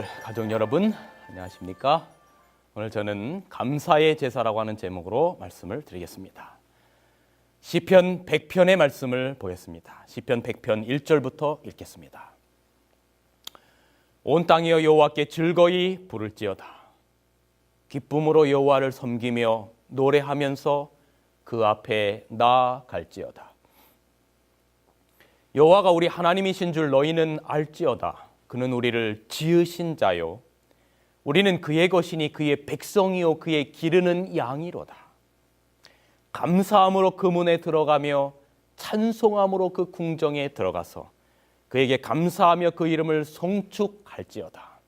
오늘 가족 여러분 안녕하십니까? 오늘 저는 감사의 제사라고 하는 제목으로 말씀을 드리겠습니다. 시편 100편의 말씀을 보겠습니다. 시편 100편 1절부터 읽겠습니다. 온 땅이여 여호와께 즐거이 부를지어다. 기쁨으로 여호와를 섬기며 노래하면서 그 앞에 나아갈지어다. 여호와가 우리 하나님이신 줄 너희는 알지어다. 그는 우리를 지으신 자요 우리는 그의 것이니 그의 백성이요 그의 기르는 양이로다. 감사함으로 그 문에 들어가며 찬송함으로 그 궁정에 들어가서 그에게 감사하며 그 이름을 송축할지어다.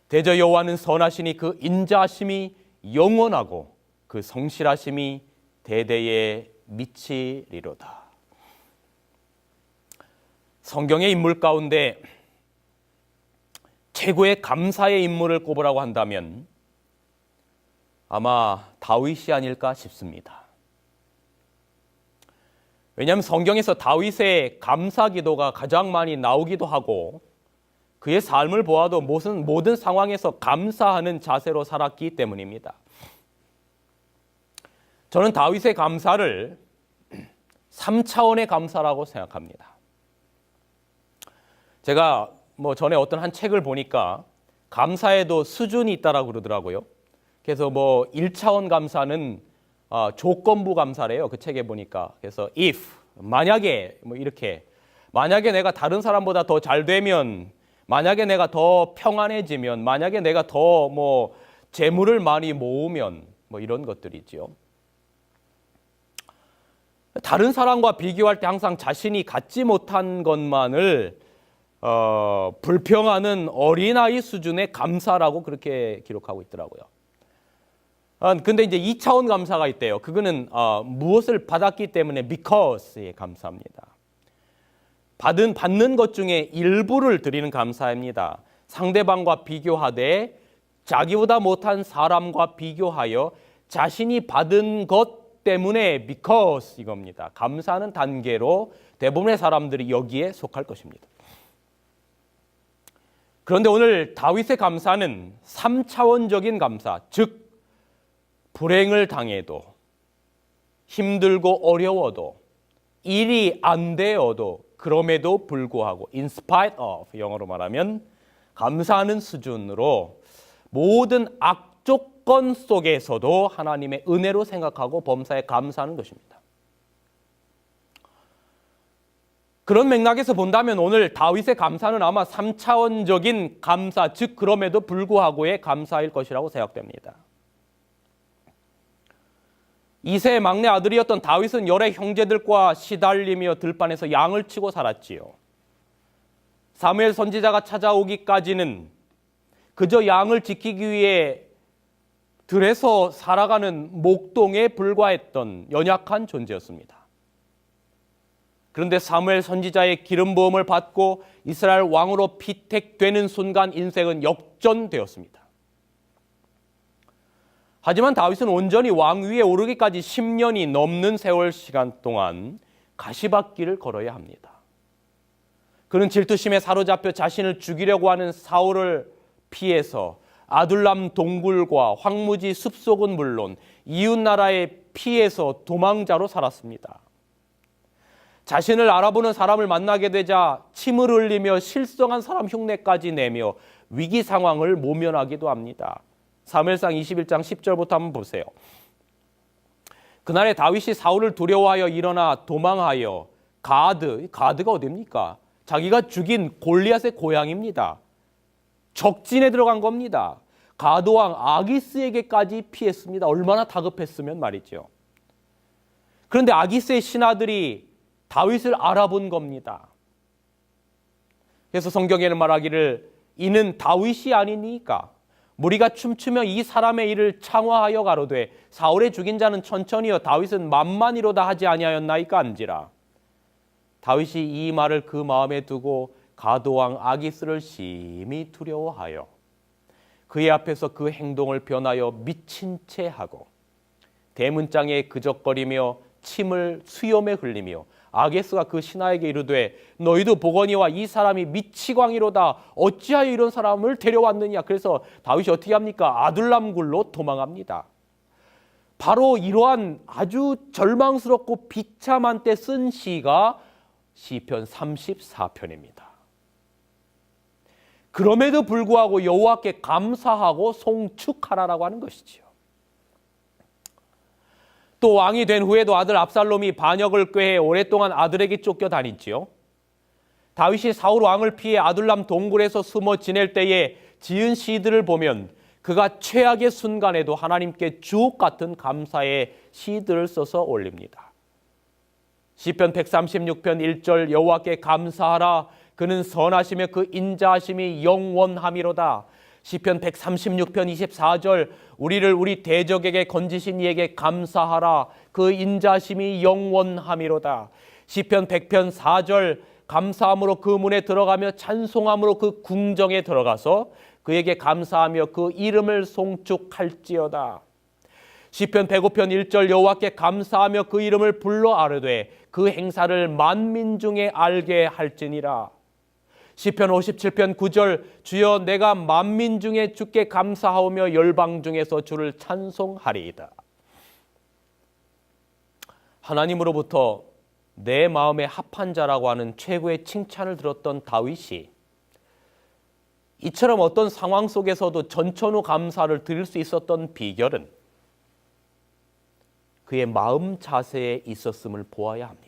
대저 여호와는 선하시니 그 인자하심이 영원하고 그 성실하심이 대대에 미치리로다. 성경의 인물 가운데 최고의 감사의 인물을 꼽으라고 한다면 아마 다윗이 아닐까 싶습니다. 왜냐하면 성경에서 다윗의 감사 기도가 가장 많이 나오기도 하고 그의 삶을 보아도 모든 상황에서 감사하는 자세로 살았기 때문입니다. 저는 다윗의 감사를 3차원의 감사라고 생각합니다. 제가 전에 어떤 한 책을 보니까 감사에도 수준이 있다라고 그러더라고요. 그래서 1차원 감사는 조건부 감사래요. 그 책에 보니까. 그래서 if, 만약에 이렇게 만약에 내가 다른 사람보다 더 잘 되면, 만약에 내가 더 평안해지면, 만약에 내가 더 재물을 많이 모으면 이런 것들이죠. 다른 사람과 비교할 때 항상 자신이 갖지 못한 것만을 불평하는 어린아이 수준의 감사라고 그렇게 기록하고 있더라고요. 근데 이제 2차원 감사가 있대요. 그거는 무엇을 받았기 때문에 because의 감사입니다. 받는 것 중에 일부를 드리는 감사입니다. 상대방과 비교하되 자기보다 못한 사람과 비교하여 자신이 받은 것 때문에 because 이겁니다. 감사하는 단계로 대부분의 사람들이 여기에 속할 것입니다. 그런데 오늘 다윗의 감사는 3차원적인 감사, 즉 불행을 당해도 힘들고 어려워도 일이 안 되어도 그럼에도 불구하고 in spite of 영어로 말하면 감사하는 수준으로 모든 악조건 속에서도 하나님의 은혜로 생각하고 범사에 감사하는 것입니다. 그런 맥락에서 본다면 오늘 다윗의 감사는 아마 3차원적인 감사, 즉 그럼에도 불구하고의 감사일 것이라고 생각됩니다. 이세의 막내 아들이었던 다윗은 열의 형제들과 시달리며 들판에서 양을 치고 살았지요. 사무엘 선지자가 찾아오기까지는 그저 양을 지키기 위해 들에서 살아가는 목동에 불과했던 연약한 존재였습니다. 그런데 사무엘 선지자의 기름 부음을 받고 이스라엘 왕으로 피택되는 순간 인생은 역전되었습니다. 하지만 다윗은 온전히 왕 위에 오르기까지 10년이 넘는 세월 시간 동안 가시밭길을 걸어야 합니다. 그는 질투심에 사로잡혀 자신을 죽이려고 하는 사울을 피해서 아둘람 동굴과 황무지 숲속은 물론 이웃나라에 피해서 도망자로 살았습니다. 자신을 알아보는 사람을 만나게 되자 침을 흘리며 실성한 사람 흉내까지 내며 위기 상황을 모면하기도 합니다. 사무엘상 21장 10절부터 한번 보세요. 그날에 다윗이 사울을 두려워하여 일어나 도망하여 가드가 어디입니까? 자기가 죽인 골리앗의 고향입니다. 적진에 들어간 겁니다. 가드왕 아기스에게까지 피했습니다. 얼마나 다급했으면 말이죠. 그런데 아기스의 신하들이 다윗을 알아본 겁니다. 그래서 성경에는 말하기를 이는 다윗이 아니니까 무리가 춤추며 이 사람의 일을 창화하여 가로되 사울의 죽인 자는 천천히요 다윗은 만만이로다 하지 아니하였나이까 한지라. 다윗이 이 말을 그 마음에 두고 가드왕 아기스를 심히 두려워하여 그의 앞에서 그 행동을 변하여 미친 채 하고 대문장에 그적거리며 침을 수염에 흘리며 아게스가 그 신하에게 이르되 너희도 보거니와 이 사람이 미치광이로다. 어찌하여 이런 사람을 데려왔느냐. 그래서 다윗이 어떻게 합니까? 아둘람 굴로 도망합니다. 바로 이러한 아주 절망스럽고 비참한 때 쓴 시가 시편 34편입니다. 그럼에도 불구하고 여호와께 감사하고 송축하라라고 하는 것이지요. 또 왕이 된 후에도 아들 압살롬이 반역을 꾀해 오랫동안 아들에게 쫓겨다니지요. 다윗이 사울 왕을 피해 아둘람 동굴에서 숨어 지낼 때에 지은 시들을 보면 그가 최악의 순간에도 하나님께 주옥 같은 감사의 시들을 써서 올립니다. 시편 136편 1절 여호와께 감사하라. 그는 선하시며 그 인자하심이 영원함이로다. 시편 136편 24절 우리를 우리 대적에게 건지신 이에게 감사하라. 그 인자심이 영원함이로다. 시편 100편 4절 감사함으로 그 문에 들어가며 찬송함으로 그 궁정에 들어가서 그에게 감사하며 그 이름을 송축할지어다. 시편 105편 1절 여호와께 감사하며 그 이름을 불러 아뢰되 그 행사를 만민 중에 알게 할지니라. 시편 57편 9절 주여 내가 만민 중에 주께 감사하오며 열방 중에서 주를 찬송하리이다. 하나님으로부터 내 마음에 합한 자라고 하는 최고의 칭찬을 들었던 다윗이 이처럼 어떤 상황 속에서도 전천후 감사를 드릴 수 있었던 비결은 그의 마음 자세에 있었음을 보아야 합니다.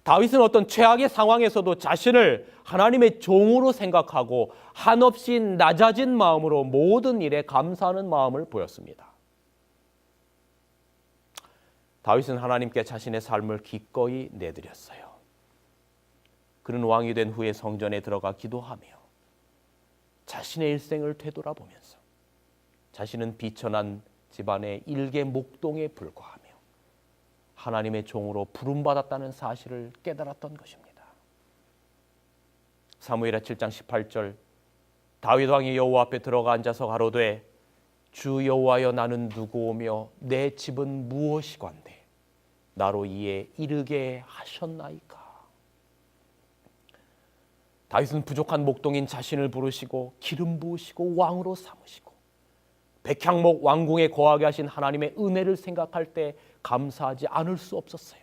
다윗은 어떤 최악의 상황에서도 자신을 하나님의 종으로 생각하고 한없이 낮아진 마음으로 모든 일에 감사하는 마음을 보였습니다. 다윗은 하나님께 자신의 삶을 기꺼이 내드렸어요. 그는 왕이 된 후에 성전에 들어가 기도하며 자신의 일생을 되돌아보면서 자신은 비천한 집안의 일개 목동에 불과하며 하나님의 종으로 부름받았다는 사실을 깨달았던 것입니다. 사무엘하 7장 18절 다윗 왕이 여호와 앞에 들어가 앉아서 가로되 주 여호와여 나는 누구오며 내 집은 무엇이건대 나로 이에 이르게 하셨나이까. 다윗은 부족한 목동인 자신을 부르시고 기름 부으시고 왕으로 삼으시고 백향목 왕궁에 거하게 하신 하나님의 은혜를 생각할 때 감사하지 않을 수 없었어요.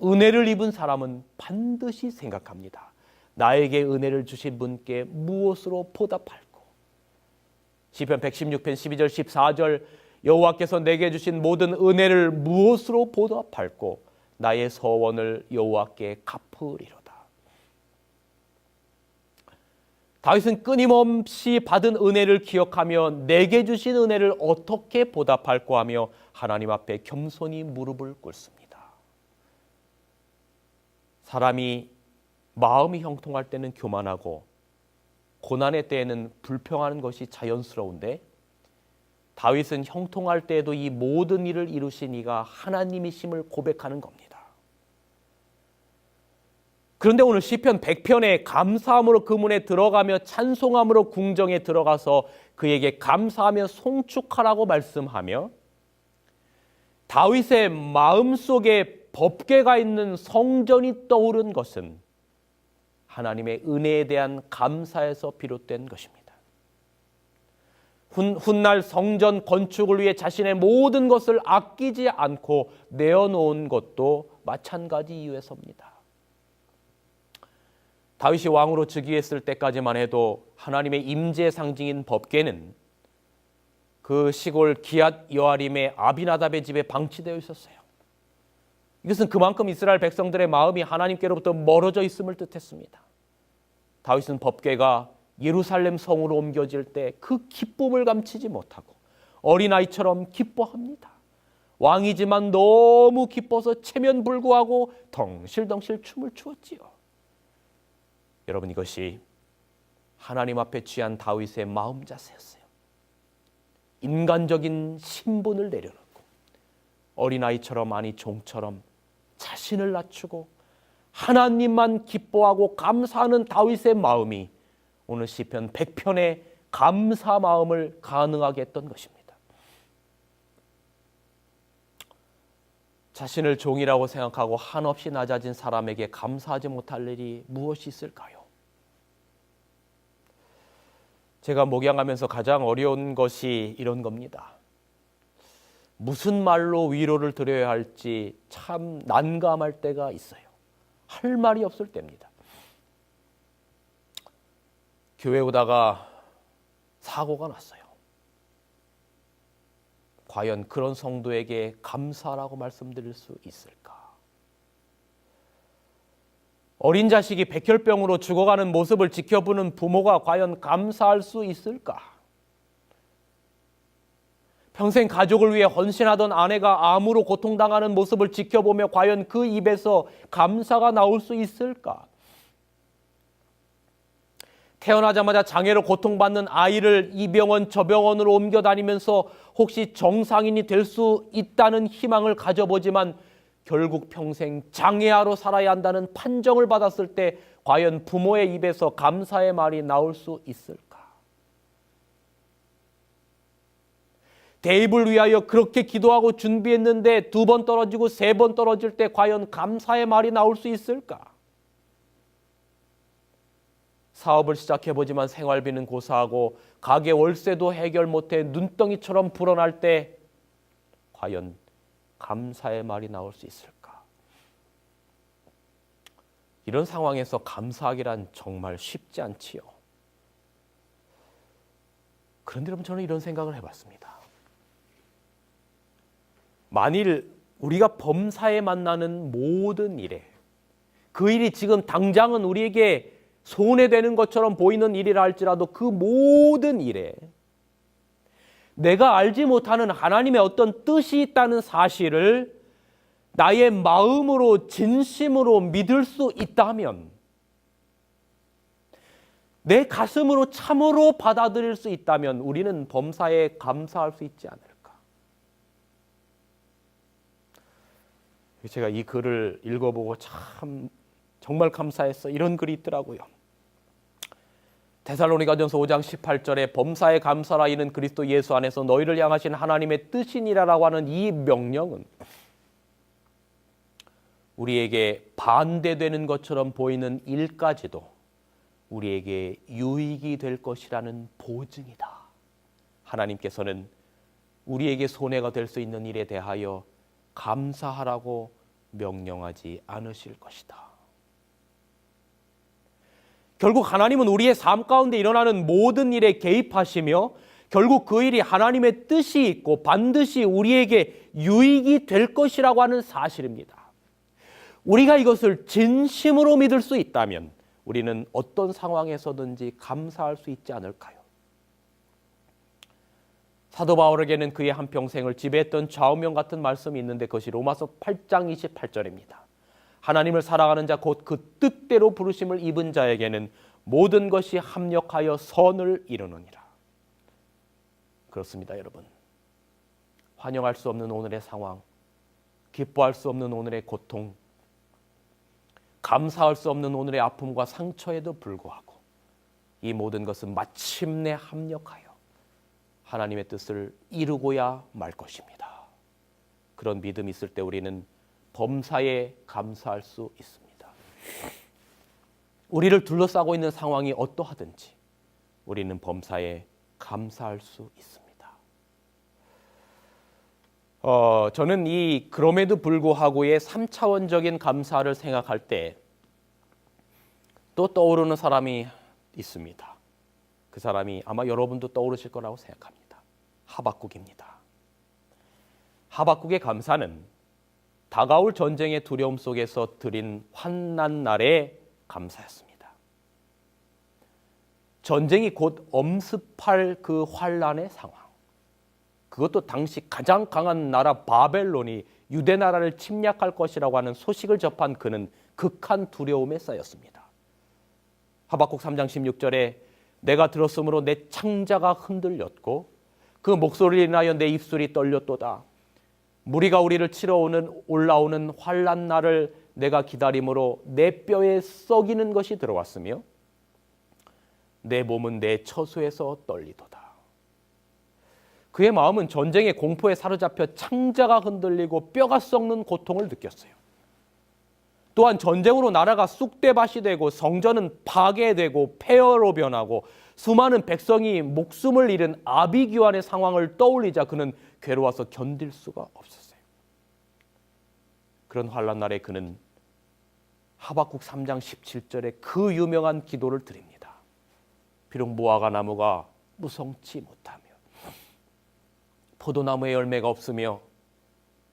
은혜를 입은 사람은 반드시 생각합니다. 나에게 은혜를 주신 분께 무엇으로 보답할꼬. 시편 116편 12절 14절 여호와께서 내게 주신 모든 은혜를 무엇으로 보답할꼬. 나의 서원을 여호와께 갚으리로다. 다윗은 끊임없이 받은 은혜를 기억하며 내게 주신 은혜를 어떻게 보답할꼬 하며 하나님 앞에 겸손히 무릎을 꿇습니다. 사람이 마음이 형통할 때는 교만하고 고난의 때에는 불평하는 것이 자연스러운데 다윗은 형통할 때에도 이 모든 일을 이루신 이가 하나님이심을 고백하는 겁니다. 그런데 오늘 시편 100편에 감사함으로 그 문에 들어가며 찬송함으로 궁정에 들어가서 그에게 감사하며 송축하라고 말씀하며 다윗의 마음속에 법궤가 있는 성전이 떠오른 것은 하나님의 은혜에 대한 감사에서 비롯된 것입니다. 훗날 성전 건축을 위해 자신의 모든 것을 아끼지 않고 내어놓은 것도 마찬가지 이유에서입니다. 다윗이 왕으로 즉위했을 때까지만 해도 하나님의 임재의 상징인 법궤는 그 시골 기앗 여아림의 아비나답의 집에 방치되어 있었어요. 이것은 그만큼 이스라엘 백성들의 마음이 하나님께로부터 멀어져 있음을 뜻했습니다. 다윗은 법궤가 예루살렘 성으로 옮겨질 때 그 기쁨을 감추지 못하고 어린아이처럼 기뻐합니다. 왕이지만 너무 기뻐서 체면불구하고 덩실덩실 춤을 추었지요. 여러분, 이것이 하나님 앞에 취한 다윗의 마음 자세였어요. 인간적인 신분을 내려놓고 어린아이처럼 아니 종처럼 자신을 낮추고 하나님만 기뻐하고 감사하는 다윗의 마음이 오늘 시편 100편의 감사 마음을 가능하게 했던 것입니다. 자신을 종이라고 생각하고 한없이 낮아진 사람에게 감사하지 못할 일이 무엇이 있을까요? 제가 목양하면서 가장 어려운 것이 이런 겁니다. 무슨 말로 위로를 드려야 할지 참 난감할 때가 있어요. 할 말이 없을 때입니다. 교회 오다가 사고가 났어요. 과연 그런 성도에게 감사라고 말씀드릴 수 있을까? 어린 자식이 백혈병으로 죽어가는 모습을 지켜보는 부모가 과연 감사할 수 있을까? 평생 가족을 위해 헌신하던 아내가 암으로 고통당하는 모습을 지켜보며 과연 그 입에서 감사가 나올 수 있을까? 태어나자마자 장애로 고통받는 아이를 이 병원 저 병원으로 옮겨 다니면서 혹시 정상인이 될 수 있다는 희망을 가져보지만 결국 평생 장애아로 살아야 한다는 판정을 받았을 때 과연 부모의 입에서 감사의 말이 나올 수 있을까? 대입을 위하여 그렇게 기도하고 준비했는데 2번 떨어지고 3번 떨어질 때 과연 감사의 말이 나올 수 있을까? 사업을 시작해보지만 생활비는 고사하고 가게 월세도 해결 못해 눈덩이처럼 불어날 때 과연 감사의 말이 나올 수 있을까? 이런 상황에서 감사하기란 정말 쉽지 않지요. 그런데 여러분, 저는 이런 생각을 해봤습니다. 만일 우리가 범사에 만나는 모든 일에 그 일이 지금 당장은 우리에게 손해되는 것처럼 보이는 일이라 할지라도 그 모든 일에 내가 알지 못하는 하나님의 어떤 뜻이 있다는 사실을 나의 마음으로 진심으로 믿을 수 있다면, 내 가슴으로 참으로 받아들일 수 있다면 우리는 범사에 감사할 수 있지 않을까? 제가 이 글을 읽어보고 참 정말 감사했어. 이런 글이 있더라고요. 데살로니가전서 5장 18절에 범사에 감사라 이는 그리스도 예수 안에서 너희를 향하신 하나님의 뜻이니라라고 하는 이 명령은 우리에게 반대되는 것처럼 보이는 일까지도 우리에게 유익이 될 것이라는 보증이다. 하나님께서는 우리에게 손해가 될 수 있는 일에 대하여 감사하라고 명령하지 않으실 것이다. 결국 하나님은 우리의 삶 가운데 일어나는 모든 일에 개입하시며 결국 그 일이 하나님의 뜻이 있고 반드시 우리에게 유익이 될 것이라고 하는 사실입니다. 우리가 이것을 진심으로 믿을 수 있다면 우리는 어떤 상황에서든지 감사할 수 있지 않을까요? 사도 바울에게는 그의 한평생을 지배했던 좌우명 같은 말씀이 있는데 그것이 로마서 8장 28절입니다. 하나님을 사랑하는 자 곧 그 뜻대로 부르심을 입은 자에게는 모든 것이 합력하여 선을 이루느니라. 그렇습니다, 여러분. 환영할 수 없는 오늘의 상황, 기뻐할 수 없는 오늘의 고통, 감사할 수 없는 오늘의 아픔과 상처에도 불구하고 이 모든 것은 마침내 합력하여 하나님의 뜻을 이루고야 말 것입니다. 그런 믿음이 있을 때 우리는 범사에 감사할 수 있습니다. 우리를 둘러싸고 있는 상황이 어떠하든지 우리는 범사에 감사할 수 있습니다. 저는 이 그럼에도 불구하고의 3차원적인 감사를 생각할 때 또 떠오르는 사람이 있습니다. 그 사람이 아마 여러분도 떠오르실 거라고 생각합니다. 하박국입니다. 하박국의 감사는 다가올 전쟁의 두려움 속에서 드린 환난 날의 감사였습니다. 전쟁이 곧 엄습할 그 환난의 상황, 그것도 당시 가장 강한 나라 바벨론이 유대 나라를 침략할 것이라고 하는 소식을 접한 그는 극한 두려움에 쌓였습니다. 하박국 3장 16절에 내가 들었으므로 내 창자가 흔들렸고 그 목소리를 인하여 내 입술이 떨렸도다. 무리가 우리를 치러 올라오는 환난 날을 내가 기다림으로 내 뼈에 썩이는 것이 들어왔으며 내 몸은 내 처소에서 떨리도다. 그의 마음은 전쟁의 공포에 사로잡혀 창자가 흔들리고 뼈가 썩는 고통을 느꼈어요. 또한 전쟁으로 나라가 쑥대밭이 되고 성전은 파괴되고 폐허로 변하고 수많은 백성이 목숨을 잃은 아비규환의 상황을 떠올리자 그는 괴로워서 견딜 수가 없었어요. 그런 환난 날에 그는 하박국 3장 17절에 그 유명한 기도를 드립니다. 비록 무화과 나무가 무성치 못하며 포도나무에 열매가 없으며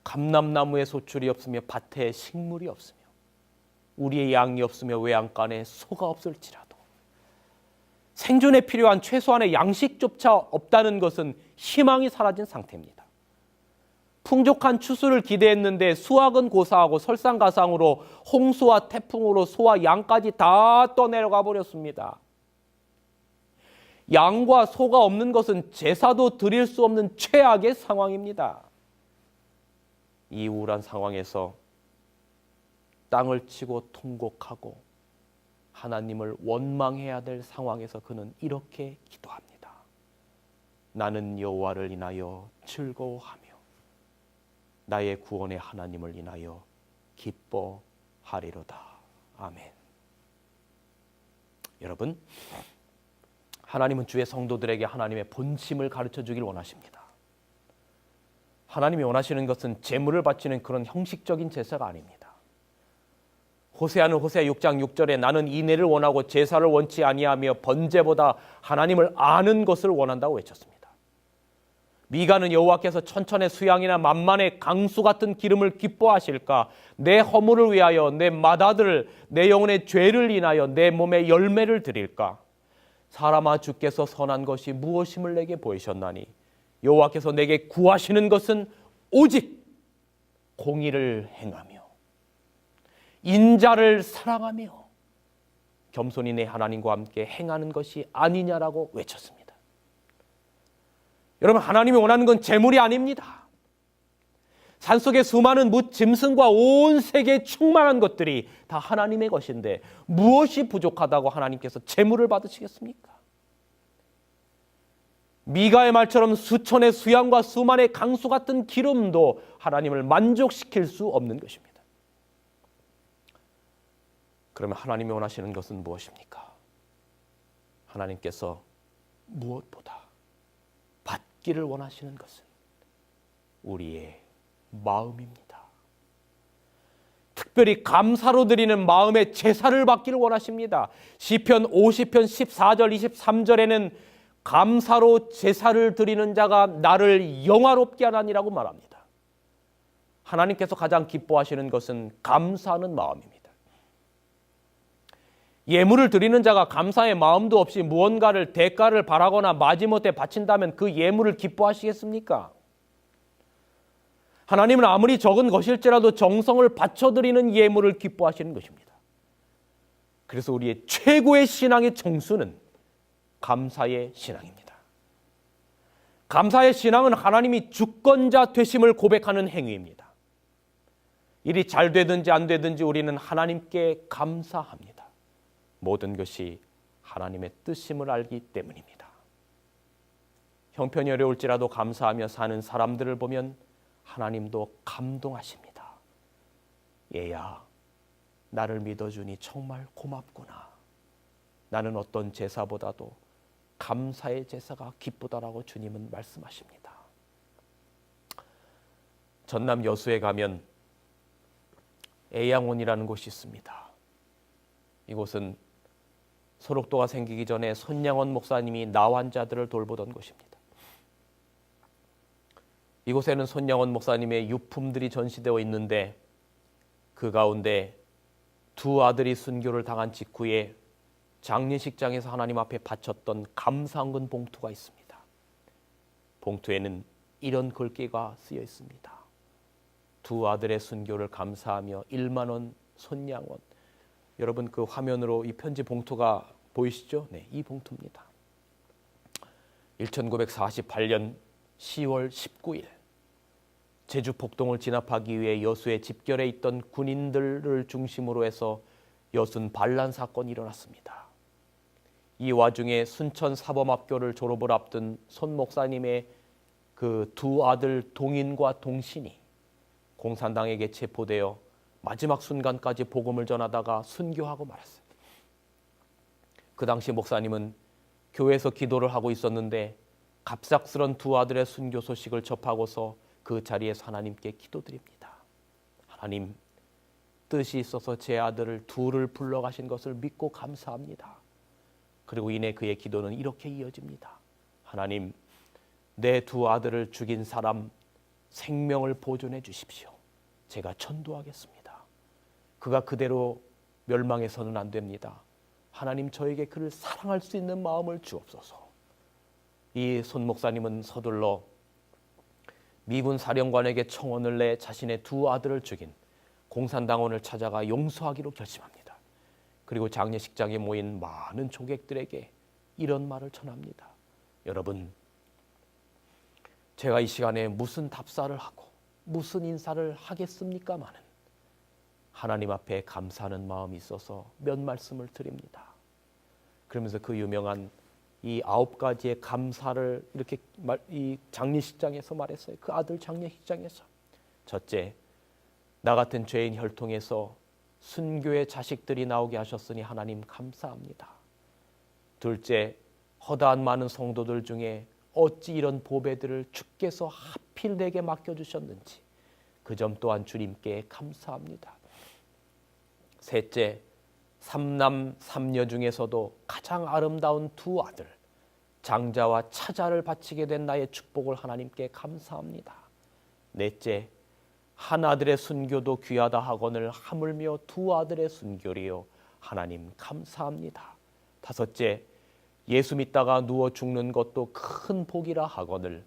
감람나무에 소출이 없으며 밭에 식물이 없으며 우리의 양이 없으며 외양간에 소가 없을지라도 생존에 필요한 최소한의 양식조차 없다는 것은 희망이 사라진 상태입니다. 풍족한 추수를 기대했는데 수확은 고사하고 설상가상으로 홍수와 태풍으로 소와 양까지 다 떠내려가 버렸습니다. 양과 소가 없는 것은 제사도 드릴 수 없는 최악의 상황입니다. 이 우울한 상황에서 땅을 치고 통곡하고 하나님을 원망해야 될 상황에서 그는 이렇게 기도합니다. 나는 여호와를 인하여 즐거워하며 나의 구원의 하나님을 인하여 기뻐하리로다. 아멘. 여러분, 하나님은 주의 성도들에게 하나님의 본심을 가르쳐 주길 원하십니다. 하나님이 원하시는 것은 제물을 바치는 그런 형식적인 제사가 아닙니다. 호세아는 호세아 6장 6절에 나는 인애를 원하고 제사를 원치 아니하며 번제보다 하나님을 아는 것을 원한다고 외쳤습니다. 미가는 여호와께서 천천의 수양이나 만만의 강수 같은 기름을 기뻐하실까? 내 허물을 위하여 내 맏아들 내 영혼의 죄를 인하여 내 몸에 열매를 드릴까? 사람아 주께서 선한 것이 무엇임을 내게 보이셨나니 여호와께서 내게 구하시는 것은 오직 공의를 행하며 인자를 사랑하며 겸손히 내 하나님과 함께 행하는 것이 아니냐라고 외쳤습니다. 여러분, 하나님이 원하는 건 재물이 아닙니다. 산속의 수많은 뭇 짐승과 온 세계에 충만한 것들이 다 하나님의 것인데 무엇이 부족하다고 하나님께서 재물을 받으시겠습니까? 미가의 말처럼 수천의 수양과 수만의 강수 같은 기름도 하나님을 만족시킬 수 없는 것입니다. 그러면 하나님이 원하시는 것은 무엇입니까? 하나님께서 무엇보다 받기를 원하시는 것은 우리의 마음입니다. 특별히 감사로 드리는 마음의 제사를 받기를 원하십니다. 시편 50편 14절 23절에는 감사로 제사를 드리는 자가 나를 영화롭게 하나니라고 말합니다. 하나님께서 가장 기뻐하시는 것은 감사하는 마음입니다. 예물을 드리는 자가 감사의 마음도 없이 무언가를 대가를 바라거나 마지못해 바친다면 그 예물을 기뻐하시겠습니까? 하나님은 아무리 적은 것일지라도 정성을 바쳐드리는 예물을 기뻐하시는 것입니다. 그래서 우리의 최고의 신앙의 정수는 감사의 신앙입니다. 감사의 신앙은 하나님이 주권자 되심을 고백하는 행위입니다. 일이 잘 되든지 안 되든지 우리는 하나님께 감사합니다. 모든 것이 하나님의 뜻임을 알기 때문입니다. 형편이 어려울지라도 감사하며 사는 사람들을 보면 하나님도 감동하십니다. 얘야, 나를 믿어주니 정말 고맙구나. 나는 어떤 제사보다도 감사의 제사가 기쁘다라고 주님은 말씀하십니다. 전남 여수에 가면 애양원이라는 곳이 있습니다. 이곳은 소록도가 생기기 전에 손양원 목사님이 나환자들을 돌보던 곳입니다. 이곳에는 손양원 목사님의 유품들이 전시되어 있는데 그 가운데 두 아들이 순교를 당한 직후에 장례식장에서 하나님 앞에 바쳤던 감사헌금 봉투가 있습니다. 봉투에는 이런 글귀가 쓰여 있습니다. 두 아들의 순교를 감사하며 1만 원 손양원. 여러분, 그 화면으로 이 편지 봉투가 보이시죠? 네, 이 봉투입니다. 1948년 10월 19일 제주 폭동을 진압하기 위해 여수에 집결해 있던 군인들을 중심으로 해서 여순 반란 사건이 일어났습니다. 이 와중에 순천 사범학교를 졸업을 앞둔 손 목사님의 그 두 아들 동인과 동신이 공산당에게 체포되어 마지막 순간까지 복음을 전하다가 순교하고 말았어요. 그 당시 목사님은 교회에서 기도를 하고 있었는데 갑작스런 두 아들의 순교 소식을 접하고서 그 자리에서 하나님께 기도드립니다. 하나님, 뜻이 있어서 제 아들을 둘을 불러가신 것을 믿고 감사합니다. 그리고 이내 그의 기도는 이렇게 이어집니다. 하나님, 내 두 아들을 죽인 사람 생명을 보존해 주십시오. 제가 전도하겠습니다. 그가 그대로 멸망해서는 안 됩니다. 하나님, 저에게 그를 사랑할 수 있는 마음을 주옵소서. 이 손 목사님은 서둘러 미군 사령관에게 청혼을 내 자신의 두 아들을 죽인 공산당원을 찾아가 용서하기로 결심합니다. 그리고 장례식장에 모인 많은 조객들에게 이런 말을 전합니다. 여러분, 제가 이 시간에 무슨 답사를 하고 무슨 인사를 하겠습니까마는 하나님 앞에 감사하는 마음이 있어서 몇 말씀을 드립니다. 그러면서 그 유명한 이 9가지의 감사를 이렇게 이 장례식장에서 말했어요. 그 아들 장례식장에서. 첫째, 나 같은 죄인 혈통에서 순교의 자식들이 나오게 하셨으니 하나님 감사합니다. 둘째, 허다한 많은 성도들 중에 어찌 이런 보배들을 주께서 하필 내게 맡겨주셨는지 그 점 또한 주님께 감사합니다. 셋째, 삼남 삼녀 중에서도 가장 아름다운 두 아들 장자와 차자를 바치게 된 나의 축복을 하나님께 감사합니다. 넷째, 한 아들의 순교도 귀하다 하거늘 하물며 두 아들의 순교리요 하나님 감사합니다. 다섯째, 예수 믿다가 누워 죽는 것도 큰 복이라 하거늘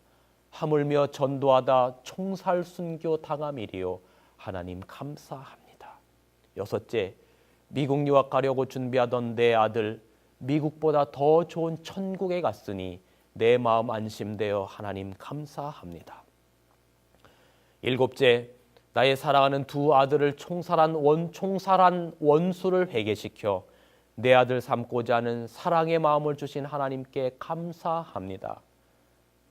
하물며 전도하다 총살 순교 당함이리요 하나님 감사합니다. 여섯째, 미국 유학 가려고 준비하던 내 아들 미국보다 더 좋은 천국에 갔으니 내 마음 안심되어 하나님 감사합니다. 일곱째, 나의 사랑하는 두 아들을 총살한 원수를 회개시켜 내 아들 삼고자 하는 사랑의 마음을 주신 하나님께 감사합니다.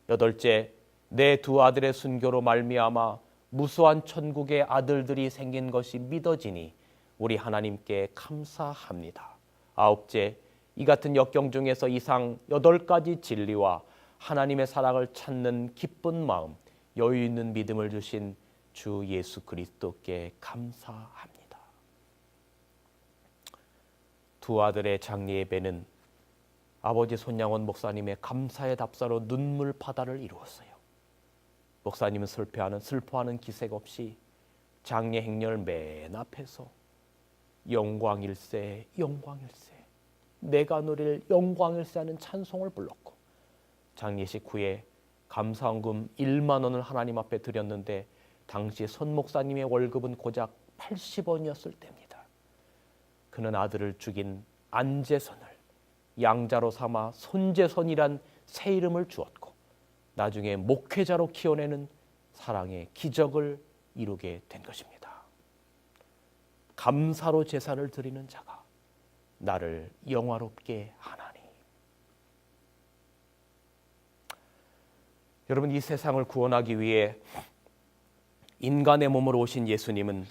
여덟째, 내 두 아들의 순교로 말미암아 무수한 천국의 아들들이 생긴 것이 믿어지니 우리 하나님께 감사합니다. 아홉째, 이 같은 역경 중에서 이상 8가지 진리와 하나님의 사랑을 찾는 기쁜 마음, 여유 있는 믿음을 주신 주 예수 그리스도께 감사합니다. 두 아들의 장례 예배는 아버지 손양원 목사님의 감사의 답사로 눈물 바다를 이루었어요. 목사님은 슬퍼하는 기색 없이 장례 행렬 맨 앞에서 영광일세 영광일세 내가 누릴 영광일세 하는 찬송을 불렀고 장례식 후에 감사헌금 1만 원을 하나님 앞에 드렸는데 당시 손 목사님의 월급은 고작 80원이었을 때입니다. 그는 아들을 죽인 안재선을 양자로 삼아 손재선이란 새 이름을 주었고 나중에 목회자로 키워내는 사랑의 기적을 이루게 된 것입니다. 감사로 제사를 드리는 자가 나를 영화롭게 하나니. 여러분, 이 세상을 구원하기 위해 인간의 몸으로 오신 예수님은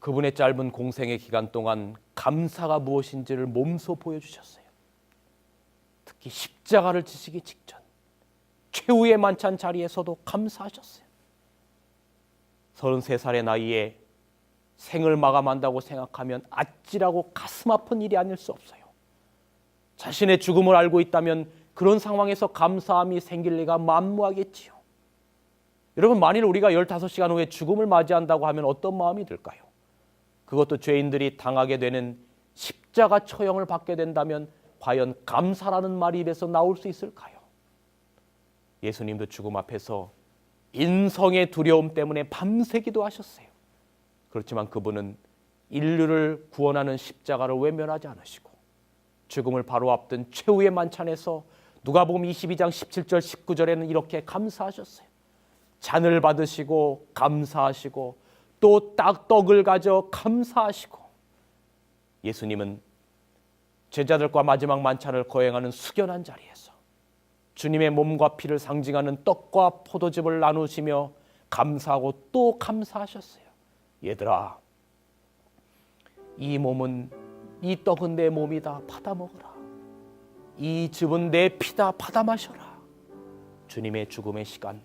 그분의 짧은 공생의 기간 동안 감사가 무엇인지를 몸소 보여주셨어요. 특히 십자가를 지시기 직전 최후의 만찬 자리에서도 감사하셨어요. 33살의 나이에 생을 마감한다고 생각하면 아찔하고 가슴 아픈 일이 아닐 수 없어요. 자신의 죽음을 알고 있다면 그런 상황에서 감사함이 생길 리가 만무하겠지요. 여러분, 만일 우리가 15시간 후에 죽음을 맞이한다고 하면 어떤 마음이 들까요? 그것도 죄인들이 당하게 되는 십자가 처형을 받게 된다면 과연 감사라는 말이 입에서 나올 수 있을까요? 예수님도 죽음 앞에서 인성의 두려움 때문에 밤새 기도하셨어요. 그렇지만 그분은 인류를 구원하는 십자가를 외면하지 않으시고 죽음을 바로 앞둔 최후의 만찬에서 누가복음 22장 17절 19절에는 이렇게 감사하셨어요. 잔을 받으시고 감사하시고 또 떡을 가져 감사하시고. 예수님은 제자들과 마지막 만찬을 거행하는 숙연한 자리에서 주님의 몸과 피를 상징하는 떡과 포도즙을 나누시며 감사하고 또 감사하셨어요. 얘들아, 이 몸은, 이 떡은 내 몸이다. 받아 먹어라. 이 즙은 내 피다. 받아 마셔라. 주님의 죽음의 시간,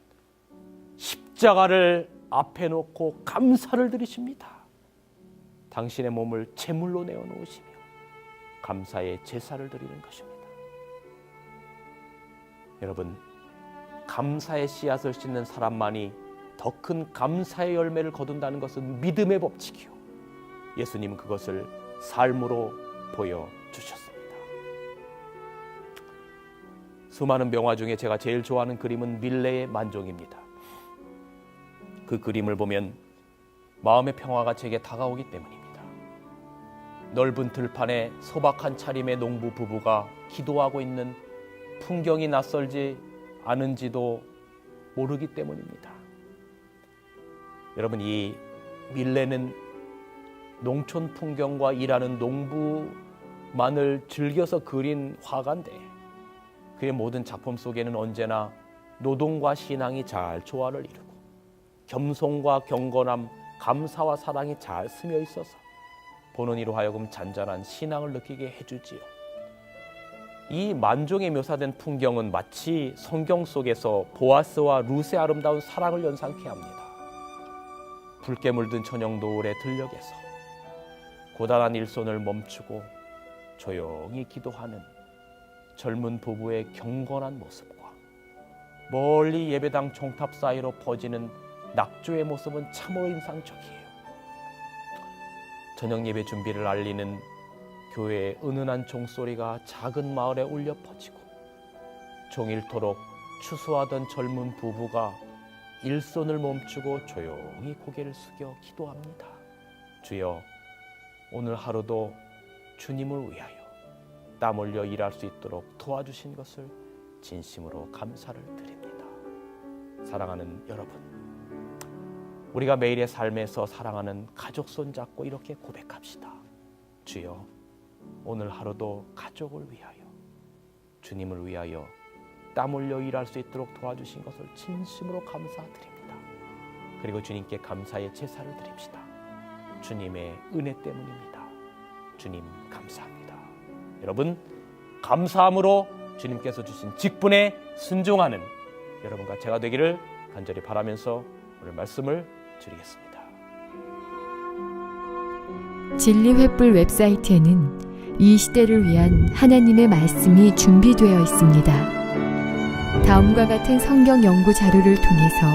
십자가를 앞에 놓고 감사를 드리십니다. 당신의 몸을 제물로 내어놓으시며 감사의 제사를 드리는 것입니다. 여러분, 감사의 씨앗을 씻는 사람만이 더 큰 감사의 열매를 거둔다는 것은 믿음의 법칙이요, 예수님은 그것을 삶으로 보여주셨습니다. 수많은 명화 중에 제가 제일 좋아하는 그림은 밀레의 만종입니다. 그 그림을 보면 마음의 평화가 제게 다가오기 때문입니다. 넓은 들판에 소박한 차림의 농부 부부가 기도하고 있는 풍경이 낯설지 않은지도 모르기 때문입니다. 여러분, 이 밀레는 농촌 풍경과 일하는 농부만을 즐겨서 그린 화가인데, 그의 모든 작품 속에는 언제나 노동과 신앙이 잘 조화를 이루고 겸손과 경건함, 감사와 사랑이 잘 스며 있어서 보는 이로 하여금 잔잔한 신앙을 느끼게 해주지요. 이 만종에 묘사된 풍경은 마치 성경 속에서 보아스와 룻의 아름다운 사랑을 연상케 합니다. 붉게 물든 저녁 노을의 들녘에서 고단한 일손을 멈추고 조용히 기도하는 젊은 부부의 경건한 모습과 멀리 예배당 종탑 사이로 퍼지는 낙조의 모습은 참으로 인상적이에요. 저녁 예배 준비를 알리는 교회의 은은한 종소리가 작은 마을에 울려 퍼지고 종일토록 추수하던 젊은 부부가 일손을 멈추고 조용히 고개를 숙여 기도합니다. 주여, 오늘 하루도 주님을 위하여 땀 흘려 일할 수 있도록 도와주신 것을 진심으로 감사를 드립니다. 사랑하는 여러분, 우리가 매일의 삶에서 사랑하는 가족 손잡고 이렇게 고백합시다. 주여, 오늘 하루도 가족을 위하여, 주님을 위하여 땀 흘려 일할 수 있도록 도와주신 것을 진심으로 감사드립니다. 그리고 주님께 감사의 제사를 드립시다. 주님의 은혜 때문입니다. 주님 감사합니다. 여러분, 감사함으로 주님께서 주신 직분에 순종하는 여러분과 제가 되기를 간절히 바라면서 오늘 말씀을 드리겠습니다. 진리횃불 웹사이트에는 이 시대를 위한 하나님의 말씀이 준비되어 있습니다. 다음과 같은 성경 연구 자료를 통해서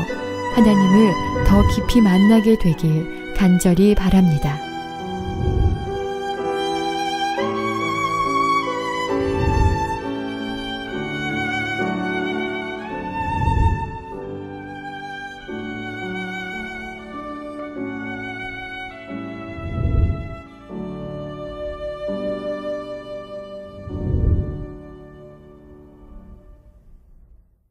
하나님을 더 깊이 만나게 되길 간절히 바랍니다.